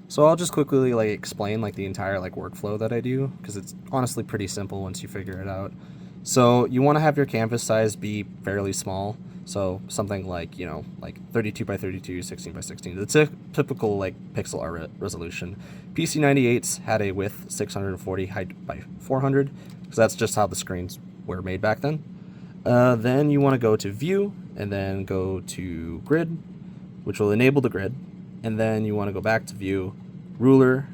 So I'll just quickly like explain like the entire like workflow that I do, because it's honestly pretty simple once you figure it out. So you want to have your canvas size be fairly small. So something like, like 32 by 32, 16 by 16. The typical like pixel art resolution. PC98s had a width 640, height by 400, because that's just how the screens were made back then. Then you want to go to view and then go to grid, which will enable the grid. And then you want to go back to view, ruler,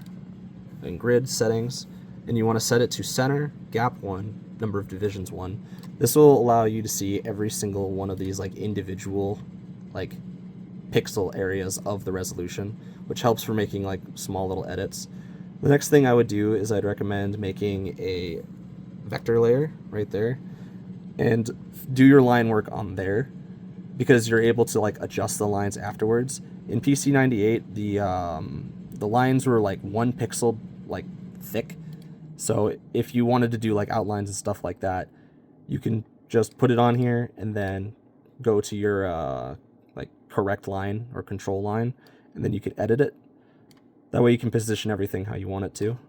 and grid settings, and you want to set it to center, gap 1, number of divisions 1. This will allow you to see every single one of these like individual like pixel areas of the resolution, which helps for making like small little edits. The next thing I would do is I'd recommend making a vector layer right there and do your line work on there, because you're able to like adjust the lines afterwards. In PC98, the lines were like 1 pixel like thick, so if you wanted to do like outlines and stuff like that, you can just put it on here and then go to your like correct line or control line, and then you can edit it. That way you can position everything how you want it to.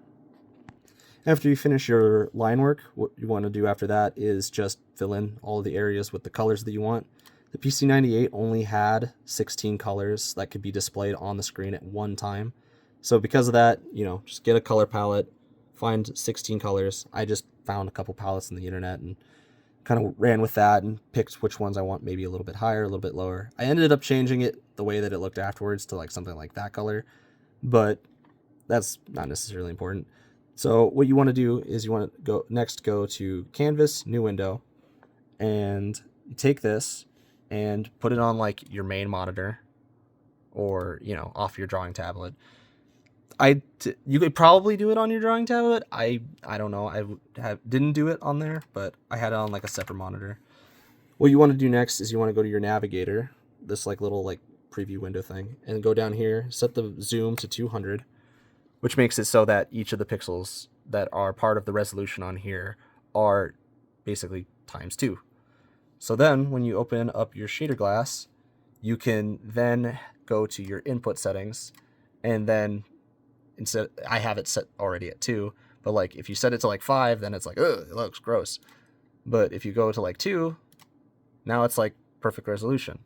After you finish your line work, what you want to do after that is just fill in all of the areas with the colors that you want. The PC98 only had 16 colors that could be displayed on the screen at one time. So because of that, just get a color palette, find 16 colors. I just found a couple palettes on the internet and kind of ran with that and picked which ones I want, maybe a little bit higher, a little bit lower. I ended up changing it the way that it looked afterwards to like something like that color, but that's not necessarily important. So what you want to do is you want to go to Canvas, new window, and you take this and put it on like your main monitor, or off your drawing tablet. You could probably do it on your drawing tablet. I don't know. Didn't do it on there, but I had it on like a separate monitor. What you want to do next is you want to go to your navigator, this like little like preview window thing, and go down here, set the zoom to 200, which makes it so that each of the pixels that are part of the resolution on here are basically times 2. So then when you open up your shader glass, you can then go to your input settings, and then instead, I have it set already at 2, but like if you set it to like 5, then it's like, ugh, it looks gross. But if you go to like 2, now it's like perfect resolution.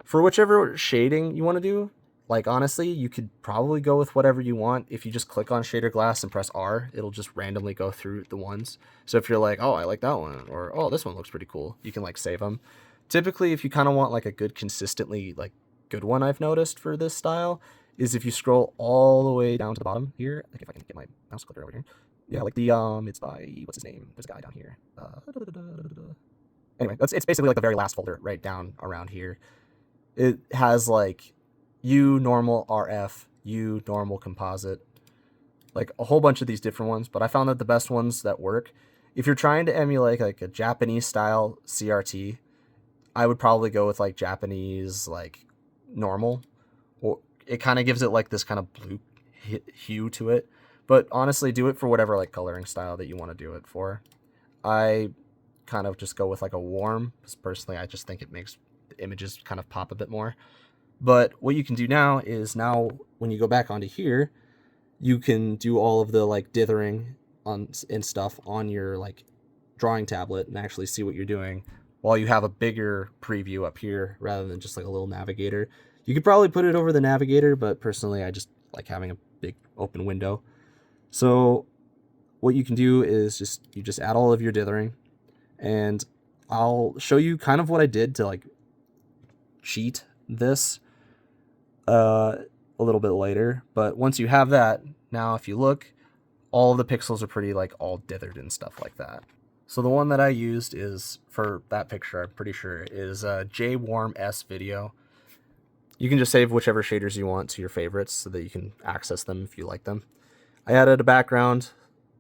For whichever shading you want to do, like honestly, you could probably go with whatever you want. If you just click on shader glass and press R, it'll just randomly go through the ones. So if you're like, oh, I like that one, or oh, this one looks pretty cool, you can like save them. Typically, if you kind of want like a good, consistently like good one, I've noticed for this style is if you scroll all the way down to the bottom here. Like if I can get my mouse clicker over here. Yeah, like the it's by, what's his name? There's a guy down here. Anyway, it's basically like the very last folder right down around here. It has like U normal RF, U normal composite, like a whole bunch of these different ones, but I found that the best ones that work, if you're trying to emulate like a Japanese style CRT, I would probably go with like Japanese like normal, or it kind of gives it like this kind of blue hue to it. But honestly, do it for whatever like coloring style that you want to do it for. I kind of just go with like a warm, because personally I just think it makes the images kind of pop a bit more. But what you can do now is, now when you go back onto here, you can do all of the like dithering and stuff on your like drawing tablet and actually see what you're doing, while you have a bigger preview up here rather than just like a little navigator. You could probably put it over the navigator, but personally I just like having a big open window. So what you can do is you just add all of your dithering, and I'll show you kind of what I did to like cheat this a little bit later. But once you have that, now if you look, all of the pixels are pretty like all dithered and stuff like that. So the one that I used is for that picture, I'm pretty sure, is JWarm S video. You can just save whichever shaders you want to your favorites so that you can access them if you like them. I added a background,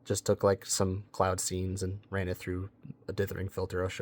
just took like some cloud scenes and ran it through a dithering filter I'll show